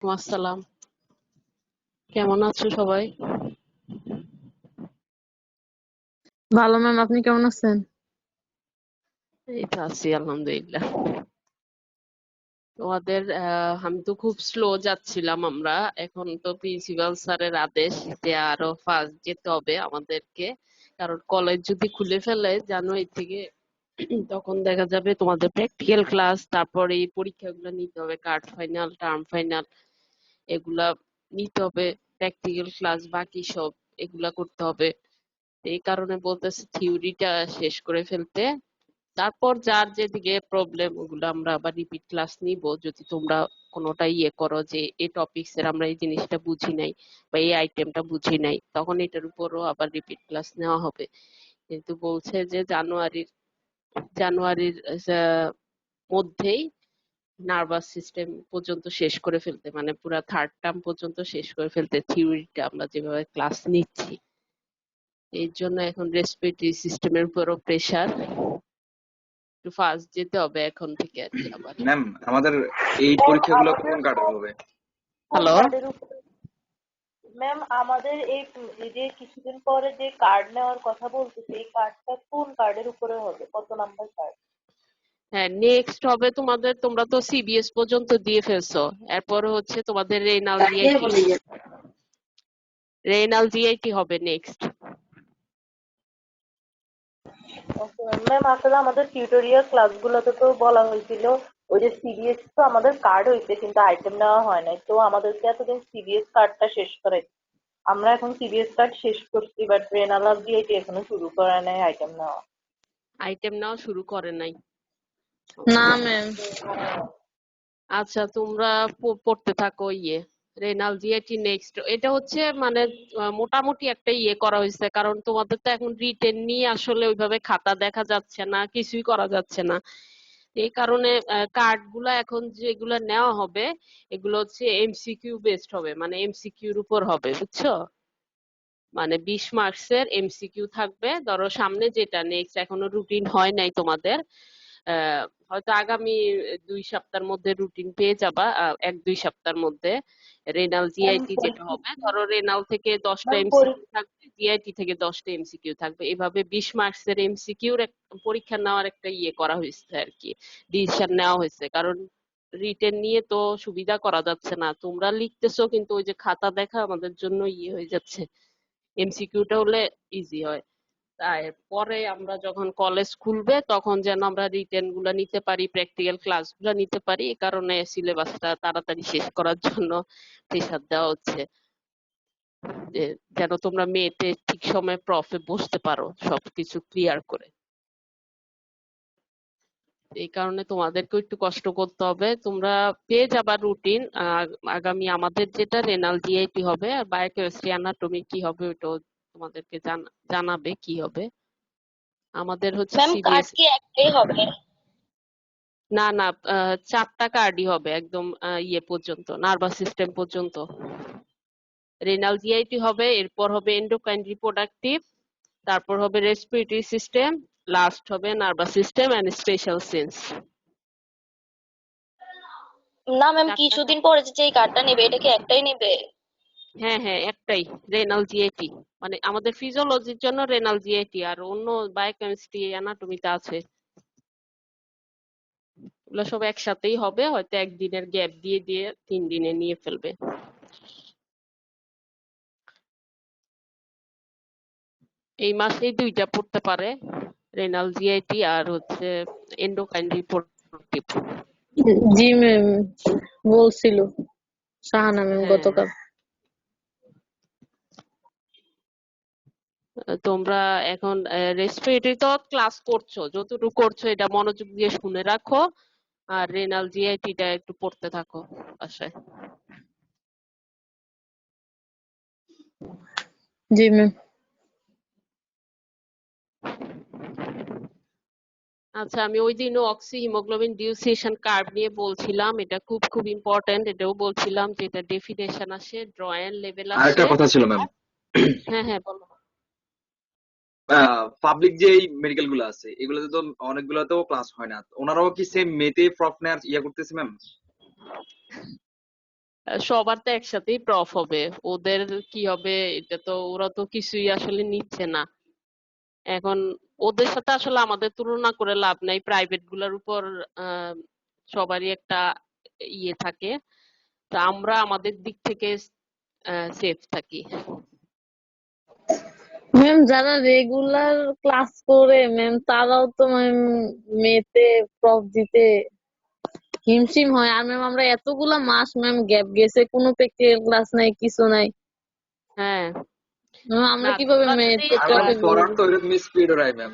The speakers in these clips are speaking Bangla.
আসসালাম। কেমন আছো সবাই? ভালো ম্যাম, আপনি কেমন আছেন? এই তো আছি আলহামদুলিল্লাহ। তোমাদের আমি তো খুব স্লো যাচ্ছিলাম আমরা। এখন তো প্রিন্সিপাল স্যারের আদেশ যে আরো ফাস্ট যেতে হবে আমাদেরকে, কারণ কলেজ যদি খুলে ফেলে জানুয়ারি থেকে তখন দেখা যাবে তোমাদের প্র্যাকটিক্যাল ক্লাস, তারপরে এই পরীক্ষাগুলো নিতে হবে, কার্ড ফাইনাল, টার্ম ফাইনাল, এগুলা নিতে হবে, প্র্যাকটিক্যাল ক্লাস বাকি সব এগুলা করতে হবে। এই কারণে বলতেছে থিওরিটা শেষ করে ফেলতে, তারপর যার যেদিকে প্রবলেম ওগুলো আমরা আবার রিপিট ক্লাস নিব। যদি তোমরা কোনোটা করো যে এই টপিকস এর আমরা এই জিনিসটা বুঝি নাই বা এই আইটেমটা বুঝি নাই, তখন এটার উপরও আবার রিপিট ক্লাস নেওয়া হবে। কিন্তু বলছে যে জানুয়ারির মধ্যেই নার্ভাস সিস্টেম পর্যন্ত শেষ করে ফেলতে, মানে পুরা থার্ড টার্ম পর্যন্ত শেষ করে ফেলতে থিওরিটা আমরা যেভাবে ক্লাস নিচ্ছি। এর জন্য এখন রেসপিরেটরি সিস্টেমের উপরও প্রেসার, একটু ফাস্ট যেতে হবে এখন থেকে আর কি আবার। ম্যাম, আমাদের এই ম্যাম পরীক্ষাগুলো আমাদের কোন কার্ডে হবে? কোন হ্যালো। কার্ডের উপর? ম্যাম আমাদের এই যে কিছুদিন পরে যে কার্ড নেওয়ার কথা বলতেছে, এই কার্ডটা কোন কার্ডের উপরে হবে? কত নাম্বার কার্ড? হ্যাঁ, নেক্সট হবে তোমাদের, তোমরা তো সিবিএস পর্যন্ত দিয়ে ফেলছো, এরপরে হচ্ছে তোমাদের রেনাল জিআইটি, হবে নেক্সট। ওকে ম্যাম, আসলে আমাদের টিউটোরিয়াল ক্লাসগুলোতে তো বলা হয়েছিল ওই যে সিবিএস তো আমাদের কার্ড হয়েছে কিন্তু আইটেম নেওয়া হয় নাই, তো আমাদেরকে এতদিন সিবিএস কার্ডটা শেষ করে আমরা এখন সিবিএস কার্ড শেষ করছি, বাট রেনাল আর ডিআইটি এখনো শুরু করে নাই আইটেম নেওয়া। আইটেম নেওয়া শুরু করে নাই? না ম্যাম। আচ্ছা, তোমরা পড়তে থাকো রেনাল জিআইটি নেক্সট। এটা হচ্ছে মানে মোটামুটি একটা করা হয়েছে, কারণ তোমাদের তো এখন রিটেন নিয়ে আসলে ওইভাবে খাতা দেখা যাচ্ছে না, কিছুই করা যাচ্ছে না। এই কারণে কার্ড গুলা এখন যেগুলা নেওয়া হবে এগুলো হচ্ছে এমসিকিউ বেসড হবে, মানে এমসিকিউর উপর হবে, বুঝছো? মানে 20 মার্কসের এমসিকিউ থাকবে। ধরো সামনে যেটা নেক্সট এখনো রুটিন হয় নাই তোমাদের, হয়তো আগামী 2 সপ্তাহের মধ্যে রুটিন পেয়ে যাবা, 1-2 সপ্তাহের মধ্যে। রেনাল ম্যাম জিআইটি যেটা হবে, ধরো রেনাল থেকে 10টা ম্যাম এমসিকিউ থাকবে, জিআইটি থেকে 10টা এমসিকিউ থাকবে, এভাবে 20 মার্কসের এমসিকিউর পরীক্ষা নেওয়ার একটা করা হয়েছে আর কি, ডিসিশন নেওয়া হয়েছে। কারণ রিটেন নিয়ে তো সুবিধা করা যাচ্ছে না, তোমরা লিখতেছো কিন্তু ওই যে খাতা দেখা আমাদের জন্য হয়ে যাচ্ছে। এমসিকিউটা হলে ইজি হয়, তারপরে আমরা যখন কলেজ খুলবে তখন যেন আমরা রিটেন গুলা নিতে পারি, প্র্যাকটিক্যাল ক্লাস গুলা নিতে পারি। এই কারণে সিলেবাসটা তাড়াতাড়ি শেষ করার জন্য প্রেসার দেওয়া হচ্ছে, যে যেন তোমরা মেতে ঠিক সময় প্রফে বসতে পারো সবকিছু ক্লিয়ার করে। এই কারণে তোমাদেরকেও একটু কষ্ট করতে হবে। তোমরা পেয়ে যাবা রুটিন আগামী, আমাদের যেটা রেনাল ডিআইটি হবে, আর বায়োকেমিস্ট্রি অ্যানাটমি কি হবে ওটাও তোমাদেরকে জানাবে কি হবে। আমাদের হচ্ছে ম্যাম কার্ড সিবিএস। কি একটাই হবে? না না, 4টা কার্ডই হবে একদম পর্যন্ত, নার্ভাস সিস্টেম পর্যন্ত। রেনাল জিআইটি হবে, এরপর হবে এন্ডোক্রাইন রিপ্রোডাক্টিভ, তারপর হবে রেসপিরেটরি সিস্টেম, লাস্ট হবে nervous system and special sense. না ম্যাম, 4টা কিছুদিন কার্ড। পরে যে এই কার্ডটা নেবে এটা কি একটাই নেবে? হ্যাঁ হ্যাঁ, একটাই, রেনাল জিআইটি। মানে আমাদের ফিজিওলজির জন্য রেনাল জিআইটি, আর অন্য বায়োকেমিস্ট্রি অ্যানাটমিতে আছে, ওগুলো সব একসাথেই হবে, হয়তো একদিনের গ্যাপ দিয়ে দিয়ে 3 দিনে নিয়ে ফেলবে। এই মাসেই 2টা পড়তে পারে, রেনাল জিআইটি আর হচ্ছে এন্ডোক্রাইন রিপ্রোডাক্টিভ। জি ম্যাম, বলছিল শাহানা ম্যাম হ্যাঁ, গতকাল। তোমরা এখন রেসপিরেটরি তো ক্লাস করছো, যতটুকু করছো এটা মনোযোগ দিয়ে শুনে রাখো, আর রেনাল জিআইটিটা একটু পড়তে থাকো বাসায়। জি ম্যাম। আচ্ছা, আমি ওই দিনও অক্সি হিমোগ্লোবিন ডিউসিয়েশন কার্ভ নিয়ে বলছিলাম, এটা খুব খুব ইম্পর্টেন্ট। এটাও বলছিলাম যে এটা ডেফিনেশন আসে, ড্রয়েন লেভেল আরেকটা আসে। কথা ছিল ম্যাম, হ্যাঁ হ্যাঁ, বলো। পাবলিক যে মেডিকেল গুলো আছে এগুলোতে তো অনেকগুলোতেও ক্লাস হয় না, ওনারাও কি সেম মেতে প্রফ নেয়ার করতেছে ম্যাম? সবার তো একসাথেই প্রফ হবে, ওদের কি হবে এটা তো ওরা তো কিছুই আসলে নিচ্ছে না এখন। ওদের সাথে আসলে আমাদের তুলনা করে লাভ নাই, প্রাইভেট গুলার উপর আহ, সবারই একটা ইয়ে থাকে। তো আমরা আমাদের দিক থেকে সেফ থাকি। ম্যাম যারা রেগুলার ক্লাস করে ম্যাম তারাও তো ম্যাম মেতে প্রফ দিতে হিমশিম হয়। আর ম্যাম আমরা এতগুলা মাস ম্যাম গ্যাপ গেছে, কোনো প্র্যাকটিক্যাল ক্লাস নাই, কিছু নাই। হ্যাঁ, ম্যাম আমরা না কিভাবে তোমরা যদি মেতে আর ম্যাম প্রফে পড়ার তো ওইরকম স্পিড ওরাই ম্যাম।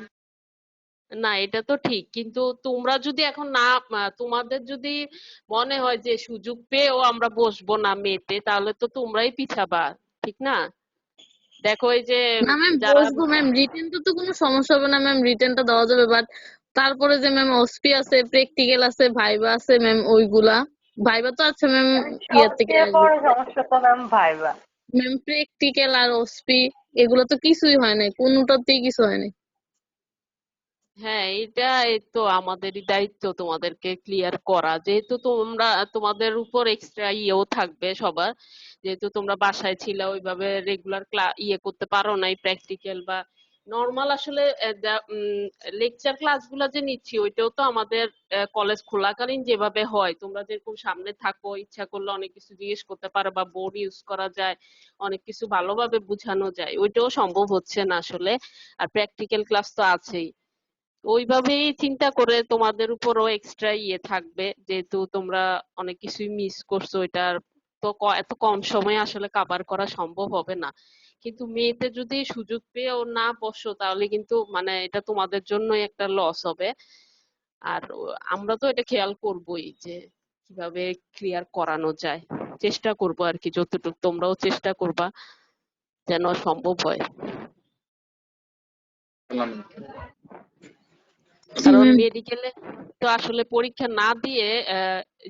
না এটা তো ঠিক, কিন্তু তোমরা যদি এখন না তোমাদের যদি মনে হয় যে সুযোগ পেয়েও আমরা বসবো না মেতে, তাহলে তো তোমরাই পিছাবা, ঠিক না? দেখো এই যে না ম্যাম যারা বসবো ম্যাম, রিটেনটা তো কোনো সমস্যা হবে না ম্যাম, রিটেনটা দেওয়া যাবে। বাট তারপরে যে ম্যাম অসপি আছে, প্র্যাকটিক্যাল আছে, ভাইবা আছে ম্যাম, ওইগুলা ভাইবা তো আছে ম্যাম, ইয়ার থেকে সবচেয়ে আসবে বড় সমস্যা তো ম্যাম ভাইবা। ম্যাম। প্র্যাকটিক্যাল আর অসপি এগুলো তো কিছুই হয় নাই, কোনোটাতেই কিছু হয় নাই। হ্যাঁ এটা এই তো আমাদেরই দায়িত্ব তোমাদেরকে ক্লিয়ার করা, যেহেতু তোমরা তোমাদের উপর এক্সট্রা ইয়েও থাকবে সবার, যেহেতু তোমরা বাসায় ছিলে ওইভাবে রেগুলার ইয়ে করতে পারো নাই প্র্যাকটিক্যাল বা নর্মাল আসলে লেকচার ক্লাসগুলো যে নিচ্ছি ওইটাও তো আমাদের কলেজ খোলাকালীন যেভাবে হয়, তোমরা যেরকম সামনে থাকো ইচ্ছা করলে অনেক কিছু জিজ্ঞেস করতে পারো বা বোর্ড ইউজ করা যায়, অনেক কিছু ভালোভাবে বোঝানো যায়, ওইটাও সম্ভব হচ্ছে না আসলে। আর প্র্যাকটিক্যাল ক্লাস তো আছেই, ওইভাবেই চিন্তা করে তোমাদের উপরও এক্সট্রা ইয়ে থাকবে, যেহেতু তোমরা অনেক কিছুই মিস করছো, এটার তো এত কম সময়ে আসলে কভার করা সম্ভব হবে না। কিন্তু মেয়েতে যদি সুযোগ পেয়েও না বসো তাহলে কিন্তু মানে এটা তোমাদের জন্যই একটা লস হবে। আর আমরা তো এটা খেয়াল করবোই যে কিভাবে ক্লিয়ার করানো যায়, চেষ্টা করবো আর কি, যতটুকু তোমরাও চেষ্টা করবা যেন সম্ভব হয়। জি কারণ ম্যাম। মেডিকেলে তো আসলে পরীক্ষা না দিয়ে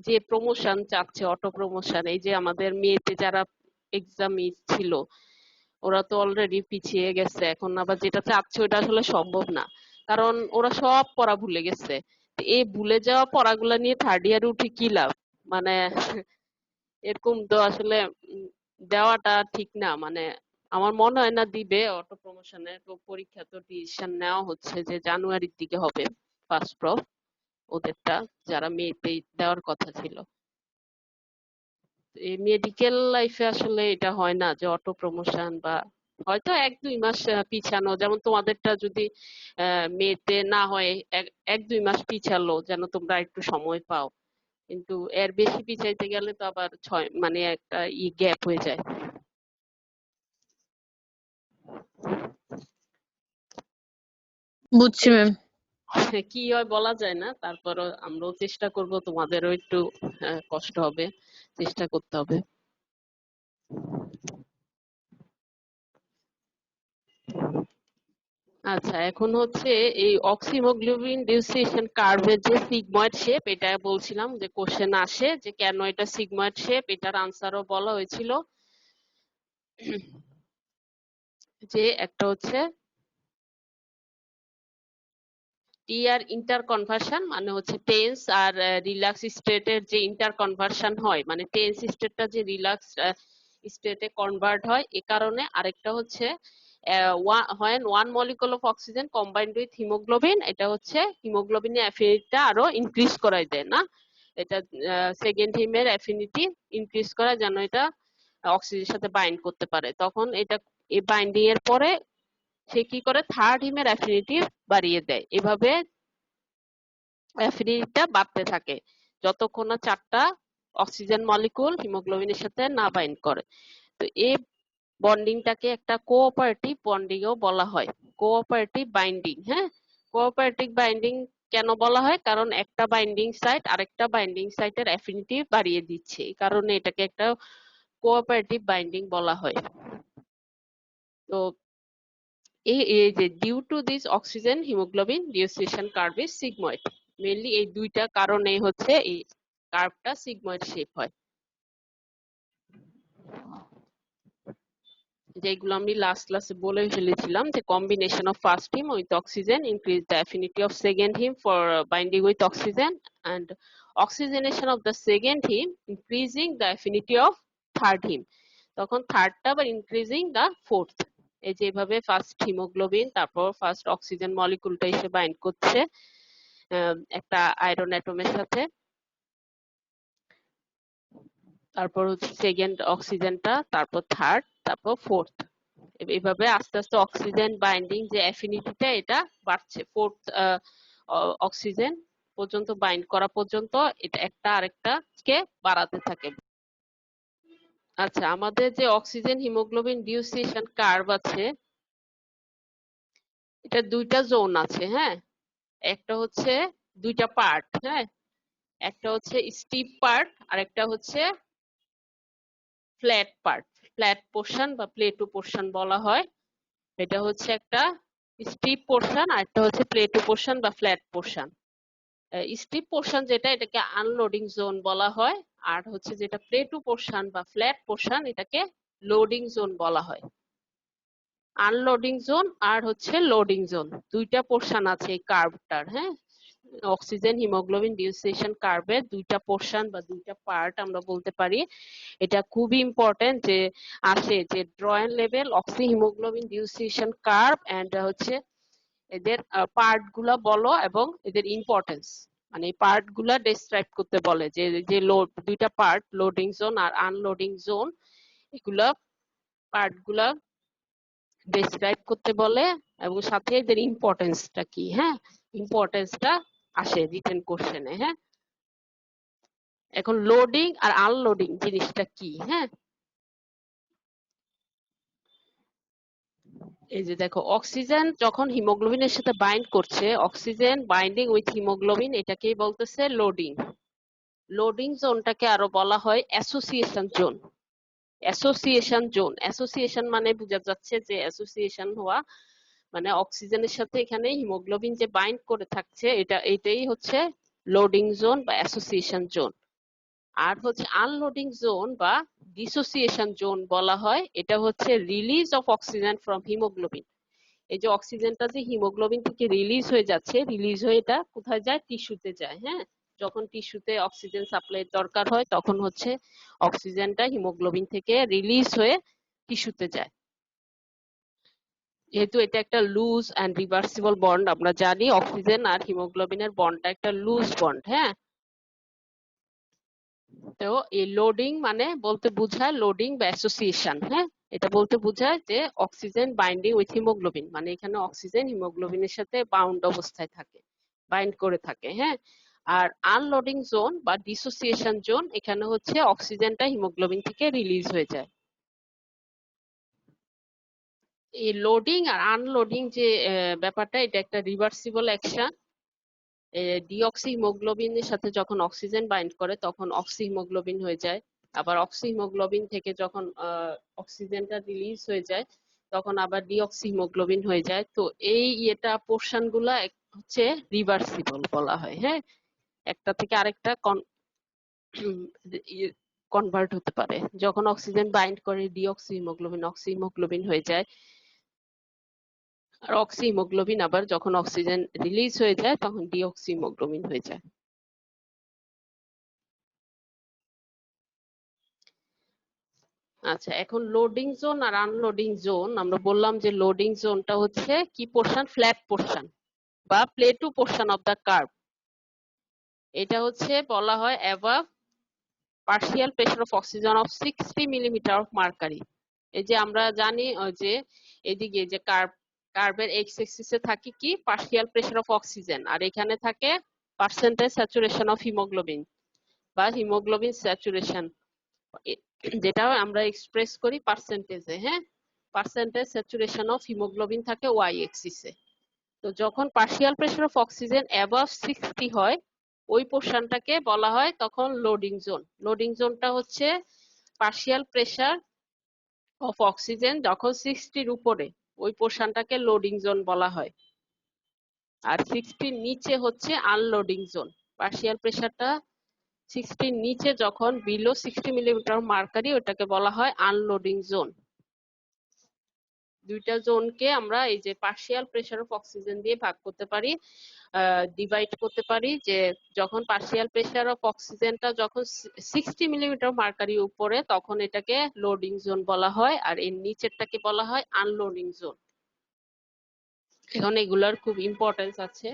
যে প্রমোশন চাচ্ছে, অটো প্রমোশন, এই যে আমাদের মেয়েতে যারা এক্সাম ছিল ওরা তো অলরেডি পিছিয়ে গেছে, এখন আবার যেটা চাচ্ছে ওটা আসলে সম্ভব না, কারণ ওরা সব পড়া ভুলে গেছে। তো এই ভুলে যাওয়া পড়াগুলা নিয়ে থার্ড ইয়ারে উঠে কি লাভ? মানে এরকম তো আসলে দেওয়াটা ঠিক না, মানে আমার মনে হয় না দিবে অটো প্রমোশনের পরীক্ষা। তো ডিসিশন নেওয়া হচ্ছে যে জানুয়ারির দিকে হবে ফার্স্ট প্রফ ওদেরটা, যারা মেতে দেওয়ার কথা ছিল। এই মেডিকেল লাইফে আসলে এটা হয় না যে অটো প্রমোশন, বা হয়তো 1-2 মাস পিছানো, যেমন তোমাদেরটা যদি মেতে না হয় 1-2 মাস পিছালো যেন তোমরা একটু সময় পাও, কিন্তু এর বেশি পিছাইতে গেলে তো আবার 6 মানে একটা গ্যাপ হয়ে যায়। বুঝছি ম্যাম। কি হয় বলা যায় না, তারপরও আমরাও চেষ্টা করব, তোমাদেরও একটু কষ্ট হবে, চেষ্টা করতে হবে। আচ্ছা এখন হচ্ছে এই অক্সিমোগ্লোবিন ডিসোসিয়েশন কার্ভের যে সিগময়েড শেপ, এটা বলছিলাম যে কোশ্চেন আসে যে কেন এটা সিগময়েড শেপ, এটার আনসারও বলা হয়েছিল যে একটা হচ্ছে টি আর ইন্টার কনভার্সন, মানে হচ্ছে টেন্স আর রিল্যাক্স স্টেটের যে ইন্টার কনভার্সন হয়, মানে টেন্স স্টেটটা যে রিল্যাক্স স্টেটে কনভার্ট হয় এ কারণে। আরেকটা হচ্ছে when one molecule of oxygen combined with hemoglobin, এটা হচ্ছে হিমোগ্লোবিনের অ্যাফিনিটিটা আরো ইনক্রিজ করাই দেয় না, এটা সেকেন্ড হিমের অ্যাফিনিটি ইনক্রিজ করা যেন এটা অক্সিজেনের সাথে বাইন্ড করতে পারে, তখন এটা এই বাইন্ডিং এর পরে সে কি করে থার্ড হিমের অ্যাফিনিটি বাড়িয়ে দেয়, এভাবে অ্যাফিনিটিটা বাড়তে থাকে যতক্ষণ না 4টা অক্সিজেন মলিকিউল হিমোগ্লোবিনের সাথে না বাইন্ড করে। তো এই বন্ডিংটাকে একটা কোঅপারেটিভ বন্ডিং ও বলা হয়, কোঅপারেটিভ বাইন্ডিং। হ্যাঁ, কোঅপারেটিভ বাইন্ডিং কেন বলা হয়? কারণ একটা বাইন্ডিং সাইট আরেকটা বাইন্ডিং সাইটের অ্যাফিনিটি বাড়িয়ে দিচ্ছে, এই কারণে এটাকে একটা কোঅপারেটিভ বাইন্ডিং বলা হয়। তো এই যে due to this oxygen haemoglobin dissociation curve is sigmoid, mainly এই দুইটা কারণে হচ্ছে এই কার্ভটা সিগময়েড শেপ হয়। যেগুলো আমি লাস্ট ক্লাসে বলে ফেলেছিলাম যে combination of first haem with oxygen increase the affinity of second haem for binding with oxygen, and oxygenation of the second haem increasing the affinity of third haem, তখন থার্ডটা আবার ইনক্রিজিং দ্য ফোর্থ। এই যে এভাবে ফার্স্ট হিমোগ্লোবিন তারপর ফার্স্ট অক্সিজেন মলিকুলটা এসে বাইন্ড করছে একটা আয়রন অ্যাটমের সাথে, তারপর হচ্ছে সেকেন্ড অক্সিজেনটা, তারপর থার্ড, তারপর ফোর্থ। এইভাবে আস্তে আস্তে অক্সিজেন বাইন্ডিং যে অ্যাফিনিটিটা এটা বাড়ছে, ফোর্থ অক্সিজেন পর্যন্ত বাইন্ড করা পর্যন্ত এটা একটা আরেকটাকে বাড়াতে থাকে। আচ্ছা, আমাদের যে অক্সিজেন হিমোগ্লোবিন ডিসোসিয়েশন কার্ভ আছে, এটা দুইটা জোন আছে। হ্যাঁ, একটা হচ্ছে দুইটা পার্ট। হ্যাঁ, একটা হচ্ছে স্টিপ পার্ট আর একটা হচ্ছে ফ্ল্যাট পার্ট। ফ্ল্যাট পোর্শন বা প্লেটো পোর্শন বলা হয়। এটা হচ্ছে একটা স্টিপ পোর্শন আর একটা হচ্ছে প্লেটো পোর্শন বা ফ্ল্যাট পোর্শন। স্টিপ পোর্শন যেটা, এটাকে আনলোডিং জোন বলা হয়, আর হচ্ছে যেটা প্লেটো পোর্শন বা ফ্ল্যাট পোর্শন এটাকে লোডিং জোন বলা হয়। আনলোডিং জোন আর হচ্ছে লোডিং জোন, দুইটা পোর্শন আছে এই কার্ভটার। হ্যাঁ, অক্সিজেন হিমোগ্লোবিন ডিসোসিয়েশন কার্ভের দুইটা পোর্শন বা দুইটা পার্ট আমরা বলতে পারি। এটা খুবই ইম্পর্টেন্ট যে আসে যে ড্রয়েন level oxy haemoglobin dissociation curve and হচ্ছে এদের পার্ট গুলা বলো এবং এদের ইম্পর্টেন্স, মানে এই পার্ট গুলা ডেসক্রাইব করতে বলে যে যে দুইটা পার্ট লোডিং জোন আর আনলোডিং জোন, এগুলা পার্ট গুলা ডেসক্রাইব করতে বলে এবং সাথে এদের ইম্পর্টেন্সটা কি। হ্যাঁ, ইম্পর্টেন্সটা আসে রিটেন কোশ্চেনে। হ্যাঁ, এখন লোডিং আর আনলোডিং জিনিসটা কি। হ্যাঁ, এই যে দেখো, অক্সিজেন যখন হিমোগ্লোবিনের সাথে বাইন্ড করছে, অক্সিজেন বাইন্ডিং উইথ হিমোগ্লোবিন, এটাকেই বলতেছে লোডিং। লোডিং জোনটাকে আরো বলা হয় association zone. Association zone, association মানে বোঝা যাচ্ছে যে অ্যাসোসিয়েশন হওয়া, মানে অক্সিজেনের সাথে এখানে হিমোগ্লোবিন যে বাইন্ড করে থাকছে, এটাই হচ্ছে লোডিং জোন বা অ্যাসোসিয়েশন জোন। আর হচ্ছে আনলোডিং জোন বা ডিসোসিয়েশন জোন বলা হয়, এটা হচ্ছে release of oxygen from haemoglobin. এই যে অক্সিজেনটা যে হিমোগ্লোবিন থেকে রিলিজ হয়ে যাচ্ছে, রিলিজ হয়ে এটা কোথায় যায়, টিস্যুতে যায়। হ্যাঁ, যখন টিস্যুতে অক্সিজেন সাপ্লাই দরকার হয় তখন হচ্ছে অক্সিজেনটা হিমোগ্লোবিন থেকে রিলিজ হয়ে টিস্যুতে যায়। যেহেতু এটা একটা লুজ অ্যান্ড রিভার্সিবল বন্ড, আমরা জানি অক্সিজেন আর হিমোগ্লোবিনের বন্ডটা একটা লুজ বন্ড। হ্যাঁ, তো এই লোডিং মানে বলতে বোঝায় লোডিং বা অ্যাসোসিয়েশন। হ্যাঁ, এটা বলতে বোঝায় যে অক্সিজেন বাইন্ডিং উইথ হিমোগ্লোবিন, মানে এখানে অক্সিজেন হিমোগ্লোবিনের সাথে বাউন্ড অবস্থায় থাকে, বাইন্ড করে থাকে। হ্যাঁ, আর আনলোডিং জোন বা ডিসোসিয়েশন জোন, এখানে হচ্ছে অক্সিজেনটা হিমোগ্লোবিন থেকে রিলিজ হয়ে যায়। এই লোডিং আর আনলোডিং যে ব্যাপারটা, এটা একটা রিভার্সিবল অ্যাকশন। ডিঅক্সি হিমোগ্লোবিনের সাথে যখন অক্সিজেন বাইন্ড করে তখন অক্সি হিমোগ্লোবিন হয়ে যায়, আবার অক্সি হিমোগ্লোবিন থেকে যখন অক্সিজেনটা রিলিজ হয়ে যায় তখন আবার ডিঅক্সি হিমোগ্লোবিন হয়ে যায়। তো এই পোর্শন গুলা হচ্ছে রিভার্সিবল বলা হয়। হ্যাঁ, একটা থেকে আরেকটা কনভার্ট হতে পারে। যখন অক্সিজেন বাইন্ড করে ডিঅক্সি হিমোগ্লোবিন অক্সি হিমোগ্লোবিন হয়ে যায়, আর অক্সি হিমোগ্লোবিন আবার যখন অক্সিজেন রিলিজ হয়ে যায় তখন ডিঅক্সি হিমোগ্লোবিন হয়ে যায়। আচ্ছা, এখন লোডিং জোন আর আনলোডিং জোন, আমরা বললাম যে লোডিং জোনটা হচ্ছে কি পোর্শন, ফ্ল্যাট পোর্শন বা plateau portion of the curve. এটা হচ্ছে বলা হয় above partial pressure of oxygen of 60 millimetre of mercury. এই যে আমরা জানি যে এদিকে যে কার্ভের এক্স এক্সিসে থাকে কি পার্শিয়াল প্রেসার অফ অক্সিজেন, আর এখানে থাকে পার্সেন্টেজ স্যাচুরেশন অফ হিমোগ্লোবিন বা হিমোগ্লোবিন স্যাচুরেশন, যেটা আমরা এক্সপ্রেস করি পার্সেন্টেজে। হ্যাঁ, পার্সেন্টেজ স্যাচুরেশন অফ হিমোগ্লোবিন থাকে ওয়াই এক্সিসে। তো যখন partial pressure of oxygen above 60 হয়, ওই পোর্শনটাকে বলা হয় তখন লোডিং জোন। লোডিং জোনটা হচ্ছে পার্শিয়াল প্রেসার অফ অক্সিজেন যখন 60-র উপরে, ওই পোর্শনটাকে লোডিং জোন বলা হয়। আর 60-র নিচে হচ্ছে আনলোডিং জোন। পার্শিয়াল প্রেসারটা 60-র নিচে যখন বিলো 60 মিলিমিটার মার্কারি, ওটাকে বলা হয় আনলোডিং জোন। দুইটা জোনকে আমরা এই যে পার্শিয়াল প্রেসার অফ অক্সিজেন দিয়ে ভাগ করতে পারি, ডিভাইড করতে পারি। যে যখন পার্শিয়াল প্রেসার অফ অক্সিজেনটা যখন 60 মিলিমিটার মার্কারি উপরে, তখন এটাকে লোডিং জোন বলা হয়, আর এর নিচেরটাকে বলা হয় আনলোডিং জোন। এখন এগুলার খুব ইম্পর্টেন্স আছে,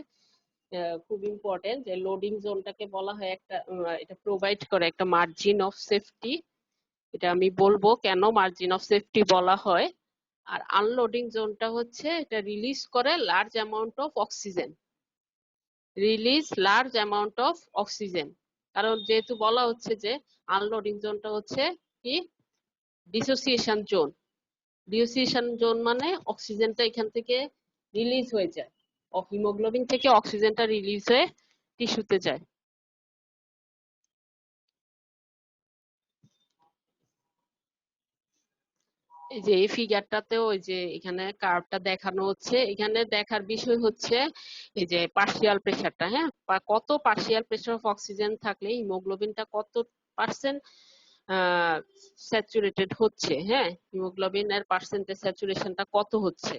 খুব ইম্পর্টেন্ট যে লোডিং জোনটাকে বলা হয় একটা, এটা প্রোভাইড করে একটা মার্জিন অফ সেফটি। এটা আমি বলবো কেন মার্জিন অফ সেফটি বলা হয়। আর আনলোডিং জোনটা হচ্ছে এটা রিলিজ করে লার্জ অ্যামাউন্ট অফ অক্সিজেন, কারণ যেহেতু বলা হচ্ছে যে আনলোডিং জোনটা হচ্ছে কি ডিসোসিয়েশন জোন। ডিসোসিয়েশন জোন মানে অক্সিজেনটা এখান থেকে রিলিজ হয়ে যায়, হিমোগ্লোবিন থেকে অক্সিজেনটা রিলিজ হয়ে টিস্যুতে যায়। এই যে এই ফিগারটাতেও ওই যে এখানে কার্ভটা দেখানো হচ্ছে, এখানে দেখার বিষয় হচ্ছে এই যে পার্শিয়াল প্রেসারটা, হ্যাঁ, কত পার্শিয়াল প্রেসার অফ অক্সিজেন থাকলে হিমোগ্লোবিনটা কত পার্সেন্ট স্যাচুরেটেড হচ্ছে, হ্যাঁ, হিমোগ্লোবিনের পার্সেন্টেজ স্যাচুরেশনটা কত হচ্ছে।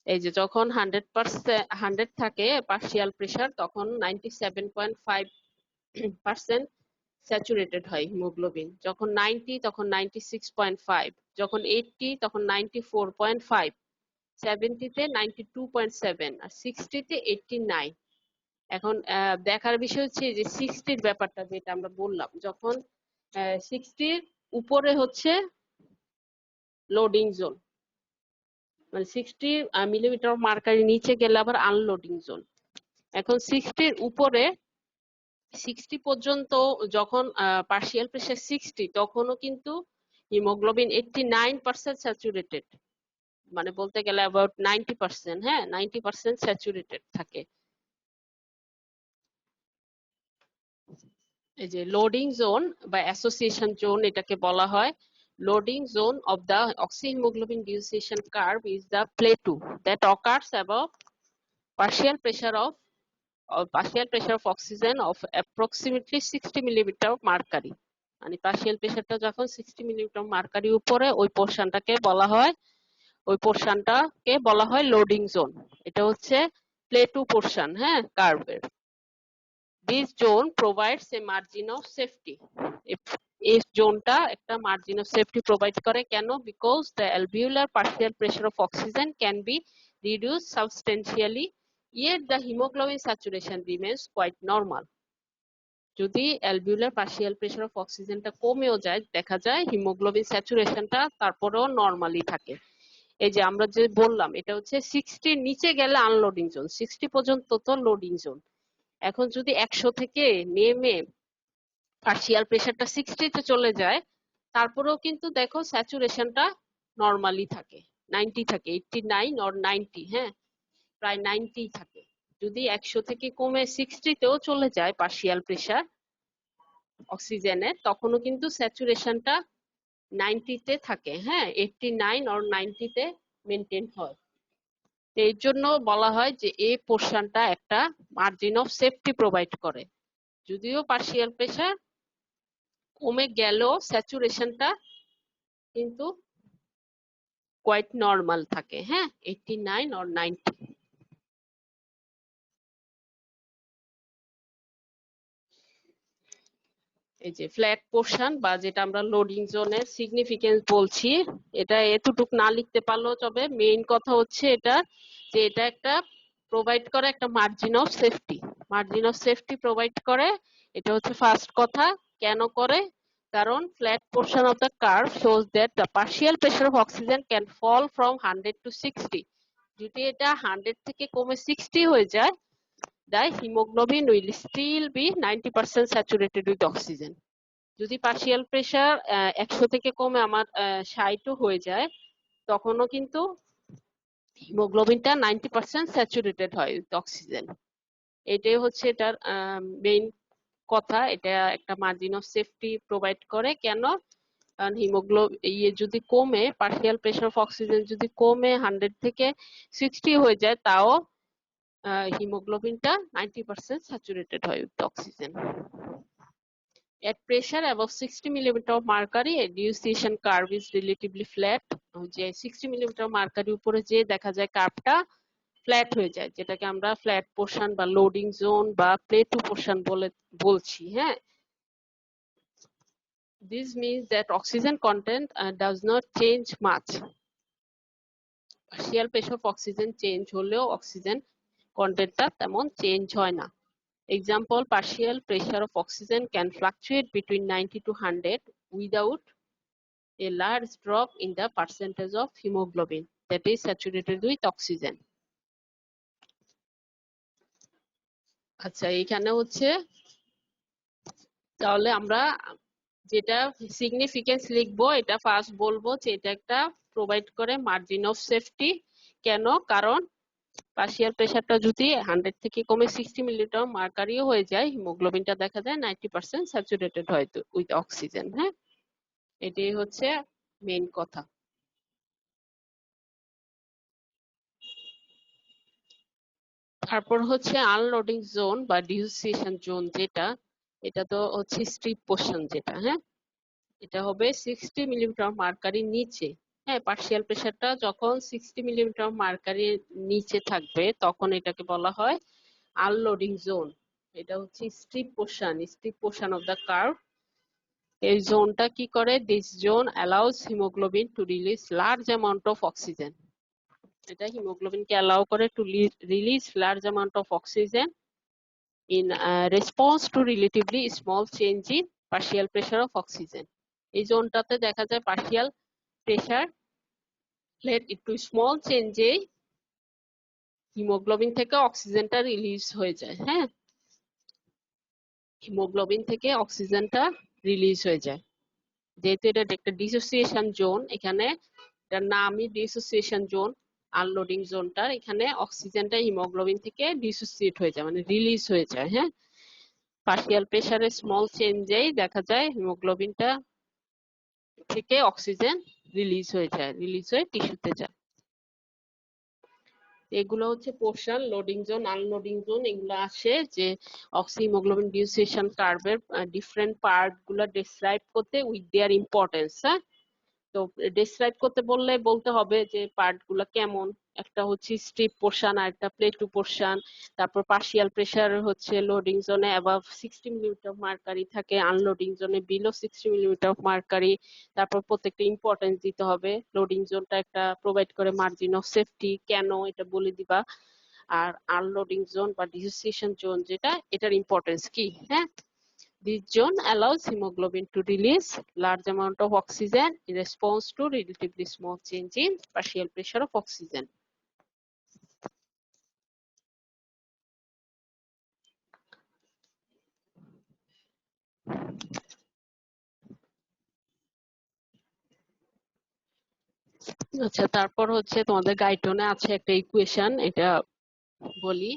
এই যে যখন 100 থাকে পার্শিয়াল প্রেসার, তখন 97.5% স্যাচুরেটেড হয় হিমোগ্লোবিন। যখন 90 তখন 96.5, যখন 80 তখন 94.5, 70 তে 92.7, আর 60 তে 89। এখন দেখার বিষয় হচ্ছে যে 60-র ব্যাপারটা, যেটা আমরা বললাম, যখন 60-র উপরে হচ্ছে লোডিং জোন, মানে 60 মিলিমিটার মার্কারি নিচে গেলে আবার আনলোডিং জোন। এখন 60-র উপরে 60 পর্যন্ত যখন পার্শিয়াল প্রেসার 60, তখনও কিন্তু হিমোগ্লোবিন 89% স্যাচুরেটেড, মানে বলতে গেলে অ্যাবাউট 90%, হ্যাঁ, 90% স্যাচুরেটেড থাকে। এই যে লোডিং জোন বা অ্যাসোসিয়েশন জোন এটাকে বলা হয়। Loading zone of the oxyhemoglobin dissociation curve is the plateau that occurs above partial pressure of oxygen of approximately 60 millimeter mercury। মানে পার্শিয়াল প্রেসারটা যখন 60 মিলিমিটার মার্কারি উপরে, ওই পোর্শনটাকে বলা হয় লোডিং জোন। এটা হচ্ছে প্লেটু পোর্শন, হ্যাঁ, কার্ভের। This zone provides a margin of safety. এই জোনটা একটা মার্জিন অফ সেফটি প্রোভাইড করে কেন? Because the alveolar partial pressure of oxygen can be reduced substantially, yet the hemoglobin saturation remains quite normal. যদি অ্যালভিউলার পার্শিয়াল প্রেসার অফ অক্সিজেনটা কমেও যায়, দেখা যায় হিমোগ্লোবিন স্যাচুরেশনটা তারপরেও নরমালি থাকে। এই যে আমরা যে বললাম, এটা হচ্ছে 60 নিচে গেলে আনলোডিং জোন, 60 পর্যন্ত তো লোডিং জোন। এখন যদি 100 থেকে নেমে পার্শিয়াল প্রেসারটা 60 তে চলে যায়, তারপরেও কিন্তু দেখো স্যাচুরেশনটা নরমালি থাকে, 90 থাকে, 89 অর 90, হ্যাঁ, প্রায় 90 থাকে। যদি 100 থেকে কমে 60 তেও চলে যায় পার্শিয়াল প্রেসার অক্সিজেনের, তখনও কিন্তু স্যাচুরেশনটা 90 তে থাকে, হ্যাঁ, 89 অর 90 তে মেনটেন হয়। এর জন্য বলা হয় যে এই পোর্শনটা একটা মার্জিন অফ সেফটি প্রোভাইড করে। যদিও পার্শিয়াল প্রেসার কমে গেলেও স্যাচুরেশনটা কিন্তু কোয়াইট নরমাল থাকে, হ্যাঁ, 89 অর 90। এই যে ফ্ল্যাট পোর্শন বা যেটা আমরা লোডিং জোনের সিগনিফিকেন্স বলছি, এটা এতটুক না লিখতে পারলেও তবে মেইন কথা হচ্ছে এটা যে এটা একটা প্রোভাইড করে একটা margin of safety. Margin of safety provide করে, এটা হচ্ছে ফার্স্ট কথা। কেন করে? কারণ flat portion of the curve shows that the partial pressure of oxygen can fall from 100 to 60। যদি এটা 100 থেকে কমে 60 হয়ে যায়, the hemoglobin will still be 90% saturated with oxygen. যদি পার্শিয়াল প্রেসার 100 থেকে কমে আমার 60 হয়ে যায়, তখনও কিন্তু হিমোগ্লোবিনটা 90% স্যাচুরেটেড হয় উইথ অক্সিজেন। এটাই হচ্ছে এটার মেইন কথা। এটা একটা মার্জিন অফ সেফটি প্রোভাইড করে। কেন? কারণ যদি কমে, পার্শিয়াল প্রেসার অফ অক্সিজেন যদি কমে 100 থেকে 60 হয়ে যায়, তাও হিমোগ্লোবিনটা 90% স্যাচুরেটেড হয় with oxygen. At pressure above 60 millimeter of mercury, a deviation curve is relatively flat. যে 60 millimeter mercury উপরে যে দেখা যায় কার্ভটা ফ্ল্যাট হয়ে যায়, যেটাকে আমরা ফ্ল্যাট পোর্শন বা লোডিং জোন বা প্লেটু পোর্শন বলছি। হ্যাঁ, this means that oxygen content does not change much. Partial pressure of oxygen change হলেও অক্সিজেন কন্টেন্টটা তেমন চেঞ্জ হয় না। Example, partial pressure of oxygen can fluctuate between 90 to 100 without a large drop in the percentage of hemoglobin that is saturated with oxygen. আচ্ছা, এখানে হচ্ছে তাহলে আমরা যেটা সিগনিফিকেন্স লিখবো, এটা ফার্স্ট বলবো যে এটা একটা প্রোভাইড করে মার্জিন অফ সেফটি। কেন? কারণ পার্শিয়াল প্রেসারটা যদি 100 থেকে কমে 60 মিলিলিটার মার্কারিও হয়ে যায়, হিমোগ্লোবিনটা দেখা যায় 90% স্যাচুরেটেড হয় উইথ অক্সিজেন। হ্যাঁ, এটাই হচ্ছে মেইন কথা। তারপর হচ্ছে আনলোডিং জোন বা ডিসোসিয়েশন জোন, যেটা এটা তো হচ্ছে স্ট্রিপ পোর্শন যেটা। হ্যাঁ, এটা হবে 60 মিলিমিটার মার্কারির নিচে। হ্যাঁ, পার্শিয়াল প্রেসারটা যখন 60 মিলিমিটার মার্কারির নিচে থাকবে তখন এটাকে বলা হয় আনলোডিং জোন। এটা হচ্ছে strip portion of the curve. এই জোনটা কি করে? This zone allows haemoglobin to release large amount of oxygen. এটা হিমোগ্লোবিনকে অ্যালাউ করে to release large amount of oxygen in response to relatively small change in partial pressure of oxygen. এই জোনটাতে দেখা যায় পার্শিয়াল প্রেসার একটু স্মল চেঞ্জে হিমোগ্লোবিন থেকে অক্সিজেনটা রিলিজ হয়ে যায়। হ্যাঁ, হিমোগ্লোবিন থেকে অক্সিজেনটা রিলিজ হয়ে যায়। যেহেতু এটা একটা ডিসোসিয়েশন জোন, এখানে এটার নামই ডিসোসিয়েশন জোন। আনলোডিং জোনটার এখানে অক্সিজেনটা হিমোগ্লোবিন থেকে ডিসোসিয়েট হয়ে যায়, মানে রিলিজ হয়ে যায়। হ্যাঁ, পার্শিয়াল প্রেসারের স্মল চেঞ্জেই দেখা যায় হিমোগ্লোবিনটা থেকে অক্সিজেন রিলিজ হয়ে টিস্যুতে যায়। এগুলো হচ্ছে portion, loading zone, unloading zone. এগুলো আসে যে হিমোগ্লোবিন ডিসোসিয়েশন কার্ভের ডিফারেন্ট পার্ট গুলো ডেসক্রাইব করতে উইথ দেয়ার ইম্পর্টেন্স। হ্যাঁ, তো ডেসক্রাইব করতে বললে বলতে হবে যে পার্ট গুলো কেমন। একটা হচ্ছে স্ট্রিপ পোর্শন আর একটা প্লেটু পোর্শন। তারপর পার্শিয়াল প্রেসার হচ্ছে লোডিং জোনে অ্যাবাভ 60 মিলিমিটার মার্কারি থাকে, আনলোডিং জোনে বিলো 60 মিলিমিটার মার্কারি। তারপর প্রত্যেকটা ইম্পর্টেন্স দিতে হবে। লোডিং জোনটা একটা প্রোভাইড করে মার্জিন অফ সেফটি, কেন এটা বলে দিবা। আর আনলোডিং জোন বা ডিসোসিয়েশন জোন যেটা, এটার ইম্পর্টেন্স কি। হ্যাঁ, this zone allows hemoglobin to release large amount of oxygen in response to relatively small change in partial pressure of oxygen. আচ্ছা, তারপর হচ্ছে তোমাদের গাইডনে আছে একটা ইকুয়েশন, এটা বলি।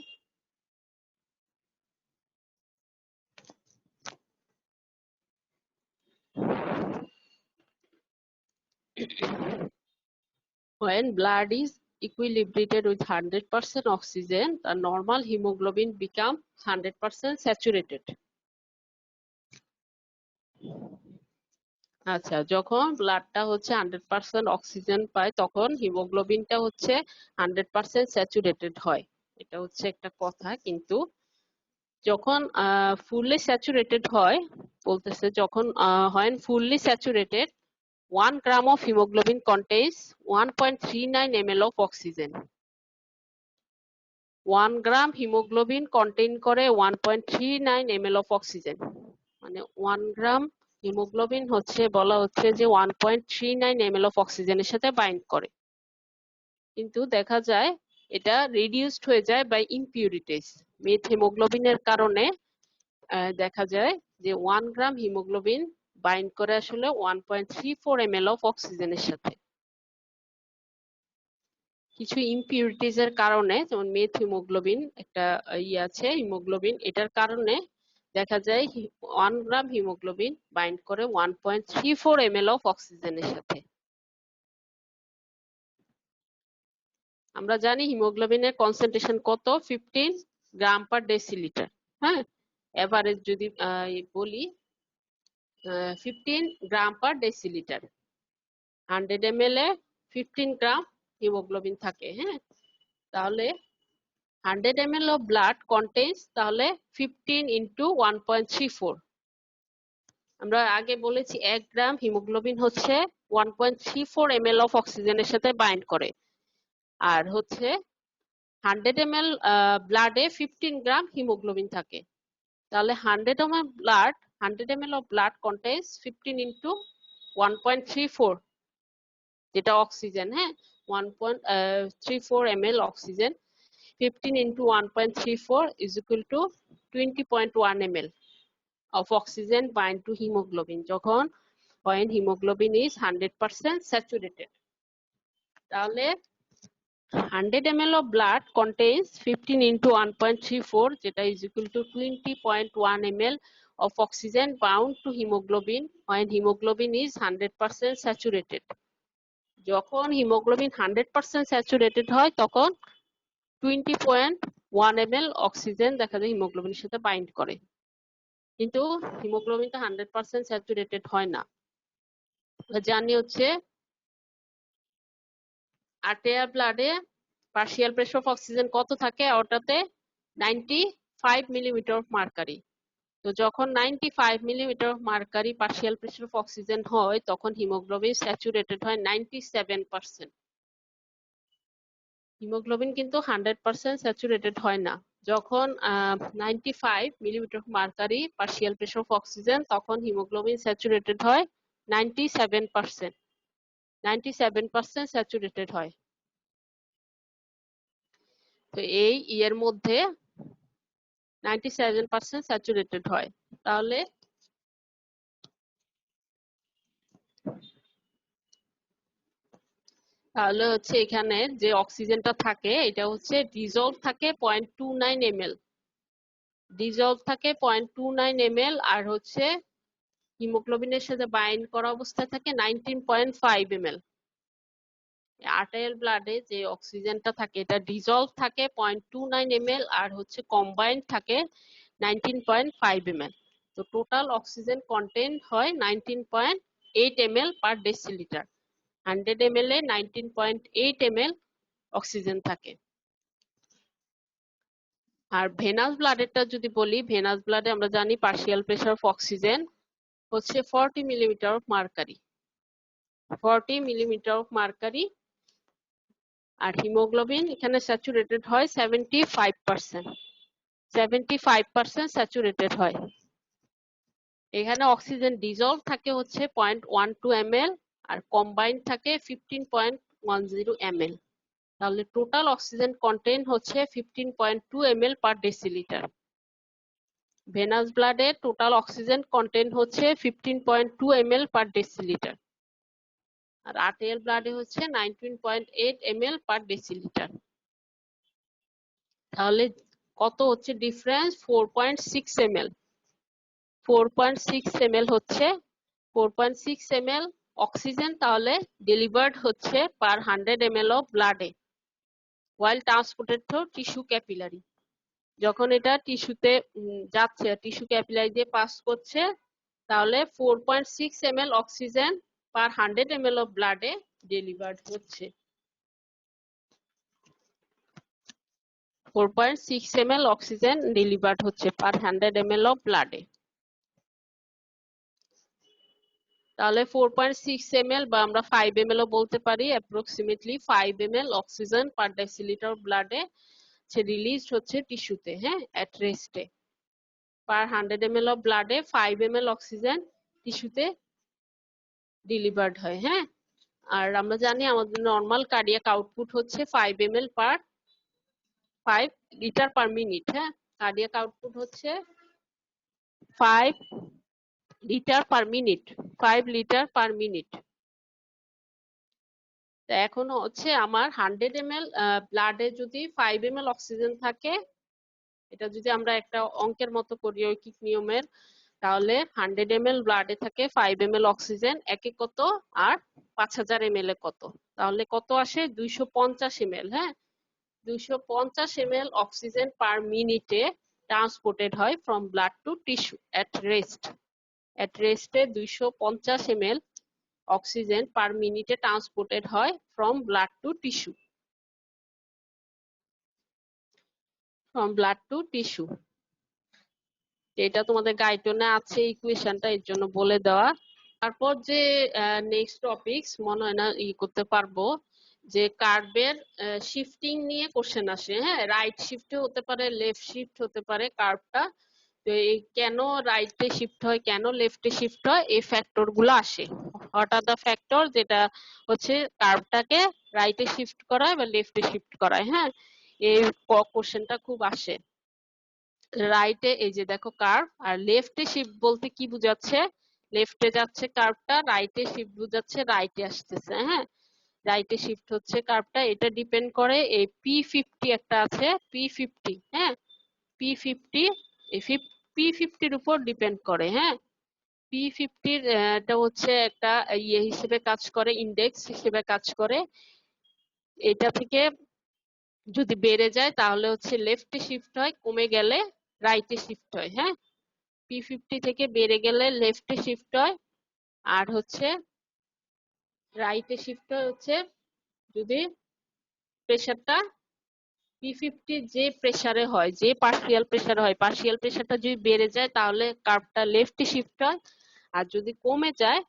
When blood is equilibrated with 100% oxygen, the normal hemoglobin become 100% saturated. আচ্ছা, যখন ব্লাডটা হচ্ছে 100% অক্সিজেন পায় তখন হিমোগ্লোবিনটা হচ্ছে 100% স্যাচুরেটেড হয়। এটা হচ্ছে একটা কথা। কিন্তু যখন ফুললি স্যাচুরেটেড হয়, বলতেছে যখন হয় fully saturated, 1 gram of hemoglobin contains 1.39 ml of oxygen. 1 gram haemoglobin contain করে 1.39 ml of oxygen। মানে 1 গ্রাম হিমোগ্লোবিন হচ্ছে বলা হচ্ছে যে 1.39 ml of অক্সিজেনের সাথে বাইন্ড করে। কিন্তু দেখা যায় এটা রিডিউসড হয়ে যায় বাই ইমপিউরিটিস। মেথ হিমোগ্লোবিনের কারণে দেখা যায় যে 1 গ্রাম হিমোগ্লোবিন বাইন্ড করে আসলে 1.34 ml of অক্সিজেনের সাথে। কিছু ইমপিউরিটিজ এর কারণে, যেমন মেথ হিমোগ্লোবিন একটা আছে হিমোগ্লোবিন, এটার কারণে দেখা যায় 1 গ্রাম হিমোগ্লোবিন বাইন্ড করে 1.34 ml of অক্সিজেনের সাথে। আমরা জানি হিমোগ্লোবিনের কনসেন্ট্রেশন কত, 15 গ্রাম পার ডেসিলিটার। হ্যাঁ, এভারেজ যদি বলি 15 গ্রাম পার ডেসিলিটার। 100 ml এ 15 গ্রাম হিমোগ্লোবিন থাকে। হ্যাঁ, তাহলে 100 ml of blood contains তাহলে 15 into 1.34। আমরা আগে বলেছি 1 গ্রাম হিমোগ্লোবিন হচ্ছে 1.34 ml অফ অক্সিজেনের সাথে বাইন্ড করে, আর হচ্ছে 100 ml ব্লাডে 15 গ্রাম হিমোগ্লোবিন থাকে। তাহলে 100 ml of blood contains 15 into 1.34, যেটা অক্সিজেন। হ্যাঁ, 1.34 ml oxygen, 15 into 1.34 is equal to 20.1 ml of oxygen bind to hemoglobin যখন when hemoglobin is 100% saturated। তাহলে 100 ml of blood contains 15 into 1.34, যেটা is equal to 20.1 ml of oxygen bound to hemoglobin when hemoglobin is 100% saturated। যখন হিমোগ্লোবিন 100% স্যাচুরেটেড হয় তখন 20.1 ml অক্সিজেন দেখা যায় হিমোগ্লোবিনের সাথে বাইন্ড করে, কিন্তু হিমোগ্লোবিনটা 100% স্যাচুরেটেড হয় না। জানি হচ্ছে আর্টেরিয়াল ব্লাডে পার্শিয়াল প্রেসার অফ অক্সিজেন কত থাকে, ওটাতে 95 মিলিমিটার অফ মার্কারি। তো যখন 95 millimetre of mercury partial pressure of oxygen হয় তখন হিমোগ্লোবিন স্যাচুরেটেড হয় 97%। হিমোগ্লোবিন কিন্তু 100% স্যাচুরেটেড হয় না। যখন 95 millimetre mercury partial pressure of oxygen তখন হিমোগ্লোবিন স্যাচুরেটেড হয় 97%। 97% স্যাচুরেটেড হয়। তো এই ইয়ের মধ্যে 97% স্যাচুরেটেড হয়। তাহলে হচ্ছে এখানে যে অক্সিজেনটা থাকে এটা হচ্ছে ডিজলভ থাকে 0.29 ml, ডিজলভ থাকে 0.29 ml, আর হচ্ছে হিমোগ্লোবিনের সাথে বাইন্ড করা অবস্থায় থাকে 19.5 ml। আর্টেরিয়াল ব্লাডে যে অক্সিজেনটা থাকে এটা ডিজলভ থাকে 0.29 ml আর হচ্ছে কম্বাইন্ড থাকে 19.5 ml। তো টোটাল অক্সিজেন কন্টেন্ট হয় 19.8 ml পার ডেসিলিটার। 100 ml এ 19.8 ml অক্সিজেন থাকে। আর ভেনাস ব্লাডেরটা যদি বলি, ভেনাস ব্লাডে আমরা জানি পার্শিয়াল প্রেসার অফ অক্সিজেন হচ্ছে 40 millimetre of mercury, 40 millimetre of mercury, আর হিমোগ্লোবিন এখানে স্যাচুরেটেড হয় 75%, 75% স্যাচুরেটেড হয়। এখানে অক্সিজেন ডিজলভ থাকে হচ্ছে 0.12 ml আর কম্বাইন্ড থাকে 15.10 ml। তাহলে টোটাল অক্সিজেন কন্টেন্ট হচ্ছে 15.2 ml পার ডেসিলিটার। ভেনাস ব্লাডে টোটাল অক্সিজেন কন্টেন্ট হচ্ছে 15.2 ml পার ডেসিলিটার, আর আর্টেরিয়াল ব্লাডে হচ্ছে 19.8 ml পার ডেসিলিটার। তাহলে কত হচ্ছে ডিফারেন্স? 4.6 ml। 4.6 ml হচ্ছে 4.6 ml অক্সিজেন তাহলে ডেলিভার্ড হচ্ছে পার 100 ml অফ ব্লাডে while transported through tissue capillary। যখন এটা টিস্যুতে যাচ্ছে, টিস্যু ক্যাপিলারি দিয়ে পাস করছে, তাহলে 4.6 ml oxygen per 100 ml of ব্লাডে ডেলিভার্ড হচ্ছে। 4.6 ml অক্সিজেন ডেলিভার্ড হচ্ছে পার 100 ml অফ ব্লাডে। তাহলে 4.6 ml বা আমরা 5 ml ও বলতে পারি, approximately 5 ml oxygen per decilitre ব্লাডে রিলিজড হচ্ছে টিস্যুতে, হ্যাঁ, এট রেস্টে। পার 100 ml অফ ব্লাডে 5 ml অক্সিজেন টিস্যুতে ডেলিভার্ড হয়। হ্যাঁ, আর আমরা জানি আমাদের নর্মাল কার্ডিয়াক আউটপুট হচ্ছে 5 ml পার 5 লিটার পার মিনিট। হ্যাঁ, কার্ডিয়াক আউটপুট হচ্ছে 5 litre per minute, 5 litre per minute. তো এখন হচ্ছে আমার 100 ml ব্লাডে যদি 5 ml অক্সিজেন থাকে, এটা যদি আমরা একটা অঙ্কের মতো করি ঐকিক নিয়মের, তাহলে 100 ml ব্লাডে থাকে 5 ml অক্সিজেন, একে কত আর 5000 ml এ কত, তাহলে কত আসে? 250 ml। হ্যাঁ, 250 ml অক্সিজেন পার মিনিটে ট্রান্সপোর্টেড হয় from blood to tissue at rest. At রেস্টে 250 ml অক্সিজেন পার মিনিটে ট্রান্সপোর্টেড হয় ফ্রম ব্লাড টু টিস্যু। এটা তোমাদের গাইডলাইনে আছে ইকুয়েশনটা, এর জন্য বলে দেওয়া। তারপর যে নেক্সট টপিকস মনে হয় না করতে পারবো, যে কার্ভের শিফটিং নিয়ে কোশ্চেন আসে। হ্যাঁ, রাইট শিফট হতে পারে, লেফট শিফট হতে পারে কার্ভটা। তো এই কেন রাইটে শিফট হয়, কেন লেফটে শিফট হয়, এই ফ্যাক্টর গুলো আসে। হোয়াট আর দ্য ফ্যাক্টর, যেটা হচ্ছে কার্ভটাকে রাইটে শিফট করায় বা লেফটে শিফট করায়। হ্যাঁ, এই কোশ্চেনটা খুব আসে। রাইটে এই যে দেখো কার্ভ, আর লেফটে শিফট বলতে কি বোঝাচ্ছে, লেফটে যাচ্ছে কার্ভটা, রাইটে শিফট বোঝাচ্ছে রাইটে আসতেছে। হ্যাঁ, রাইটে শিফট হচ্ছে কার্ভটা, এটা ডিপেন্ড করে এই P50 একটা আছে, P50। হ্যাঁ, P50 এই P50-র উপর ডিপেন্ড করে। হ্যাঁ, P50-র এটা হচ্ছে একটা ইয়ে হিসেবে কাজ করে, ইন্ডেক্স হিসেবে কাজ করে। এটা থেকে যদি বেড়ে যায় তাহলে হচ্ছে লেফটে শিফট হয়, কমে গেলে রাইটে শিফট হয়। হ্যাঁ, P50 থেকে বেড়ে গেলে লেফটে শিফট হয়, আর হচ্ছে রাইটে শিফট হয় হচ্ছে যদি প্রেসারটা P50 যে প্রেসারে হয়, যে পার্শিয়াল প্রেসারে হয়, পার্শিয়াল প্রেসারটা যদি বেড়ে যায় তাহলে কার্ভটা লেফটে শিফট হয়, আর যদি কমে যায়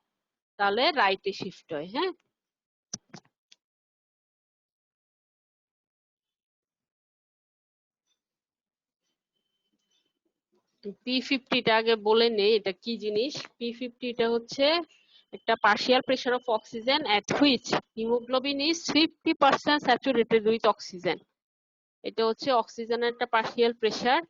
তাহলে রাইটে শিফট হয়। হ্যাঁ, P50টা আগে বলে নেই এটা কি জিনিস। P50টা হচ্ছে একটা partial pressure of oxygen at which hemoglobin is 50% saturated with oxygen। এটা হচ্ছে অক্সিজেনের একটা partial pressure,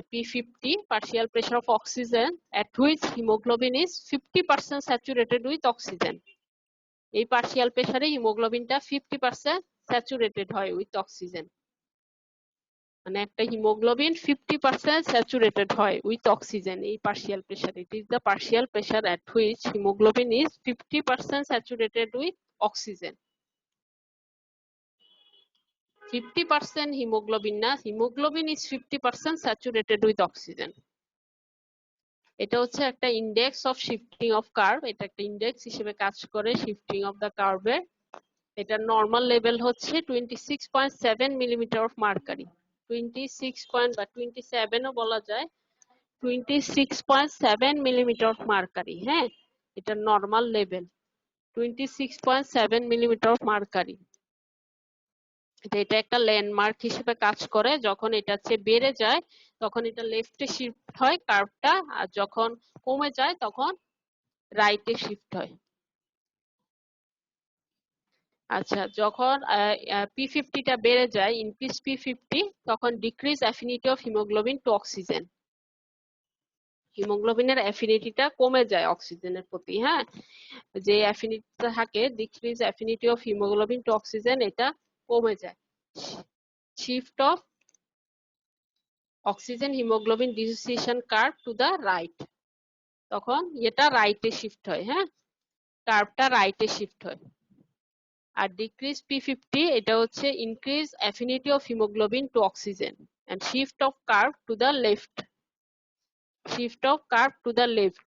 P50 partial pressure of oxygen at which hemoglobin is 50% saturated with oxygen। এই পার্শিয়াল প্রেসারে হিমোগ্লোবিনটা 50% স্যাচুরেটেড হয় উইথ অক্সিজেন, মানে একটা হিমোগ্লোবিন 50% স্যাচুরেটেড হয় উইথ অক্সিজেন এই partial pressure. It is the partial pressure at which hemoglobin is 50% saturated with oxygen। 50% haemoglobin না, haemoglobin is 50% saturated with oxygen। এটা হচ্ছে একটা index of shifting of curve, এটা একটা ইন্ডেক্স হিসেবে কাজ করে শিফটিং অফ দ্য কার্ভের। এটা নর্মাল লেভেল হচ্ছে 26.7 মিলিমিটার অফ মার্কারি, 26 পয়েন্ট বা 27ও বলা যায়, 26.7 মিলিমিটার অফ মার্কারি। হ্যাঁ, এটা normal level 26.7 millimetre of mercury. এটা একটা ল্যান্ডমার্ক হিসেবে কাজ করে। যখন এটা চেয়ে বেড়ে যায় তখন এটা লেফটে শিফট হয় কার্ভটা, আর যখন কমে যায় তখন রাইটে শিফট হয়। আচ্ছা, যখন P50টা বেড়ে যায়, ইনক্রিজ P50, তখন decrease affinity of haemoglobin to oxygen, হিমোগ্লোবিনের অ্যাফিনিটিটা কমে যায় অক্সিজেনের প্রতি। হ্যাঁ, যে অ্যাফিনিটিটা থাকে, decrease affinity of haemoglobin to oxygen, এটা কমে যায়। Shift of oxygen haemoglobin dissociation curve to the right, তখন এটা রাইটে শিফট হয়। হ্যাঁ, কার্ভটা রাইটে শিফট হয়। আর ডিক্রিজ P50 এটা হচ্ছে increase affinity of haemoglobin to oxygen and shift of curve to the left, shift of curve to the left.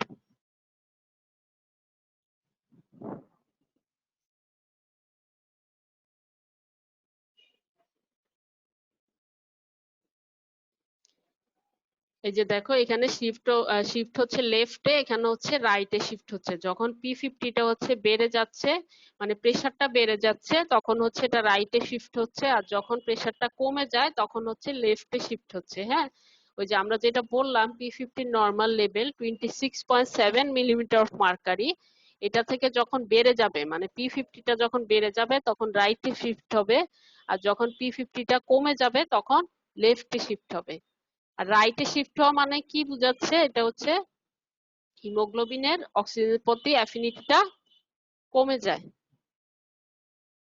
এই যে দেখো এখানে শিফট হচ্ছে লেফটে, এখানে হচ্ছে রাইটে শিফট হচ্ছে। যখন P50টা হচ্ছে বেড়ে যাচ্ছে, মানে প্রেসারটা বেড়ে যাচ্ছে, তখন হচ্ছে এটা রাইটে শিফট হচ্ছে, আর যখন প্রেসারটা কমে যায় তখন হচ্ছে লেফটে শিফট হচ্ছে। হ্যাঁ, ওই যে আমরা যেটা বললাম P50 normal level 26.7 millimetre of mercury, এটা থেকে যখন বেড়ে যাবে, মানে P50টা যখন বেড়ে যাবে তখন রাইটে শিফট হবে, আর যখন P50টা কমে যাবে তখন লেফটে শিফট হবে। আর রাইটে শিফট হওয়া মানে কি বোঝাচ্ছে, এটা হচ্ছে হিমোগ্লোবিনের অক্সিজেনের প্রতি অ্যাফিনিটিটা কমে যায়,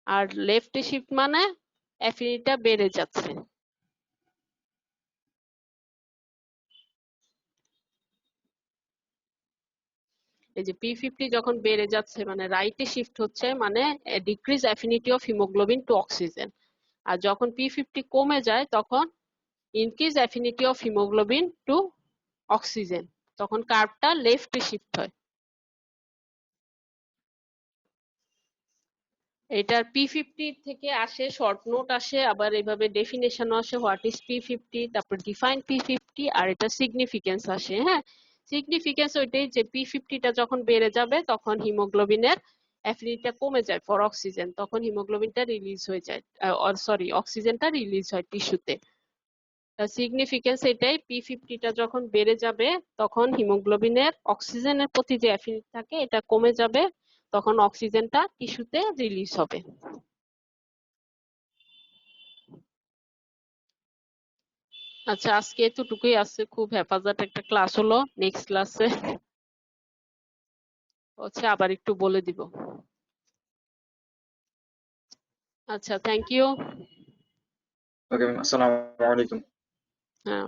আর লেফটে শিফট মানে অ্যাফিনিটিটা বেড়ে যাচ্ছে। এই যে P50 যখন বেড়ে যাচ্ছে মানে রাইটে শিফট হচ্ছে, মানে decrease affinity of haemoglobin to oxygen, আর যখন P50 কমে যায় তখন increase affinity of haemoglobin to oxygen, তখন কার্ভটা লেফটে শিফট হয়। এটার P50 থেকে আসে, শর্ট নোট আসে, আবার এভাবে ডেফিনেশনও আসে, হোয়াট ইজ P50, তারপর ডিফাইন P50, আর এটা সিগনিফিকেন্স আসে। হ্যাঁ, সিগনিফিকেন্স ওইটাই যে P50টা যখন বেড়ে যাবে তখন হিমোগ্লোবিনের অ্যাফিনিটিটা কমে যায় ফর অক্সিজেন, তখন হিমোগ্লোবিনটা রিলিজ হয়ে যায়, সরি অক্সিজেনটা রিলিজ হয় টিস্যুতে। সিগনিফিকেন্স এটাই, P50টা যখন বেড়ে যাবে তখন হিমোগ্লোবিনের অক্সিজেনের প্রতি যে অ্যাফিনিটি থাকে এটা কমে যাবে, তখন অক্সিজেনটা টিস্যুতে রিলিজ হবে। আচ্ছা, আজকে এতটুকুই আছে, খুব হেফাজত একটা ক্লাস হলো। নেক্সট ক্লাসে হচ্ছে আবার একটু বলে দিব। আচ্ছা, থ্যাংক ইউ। ওকে ম্যাম, আসসালামু আলাইকুম। হ্যাঁ,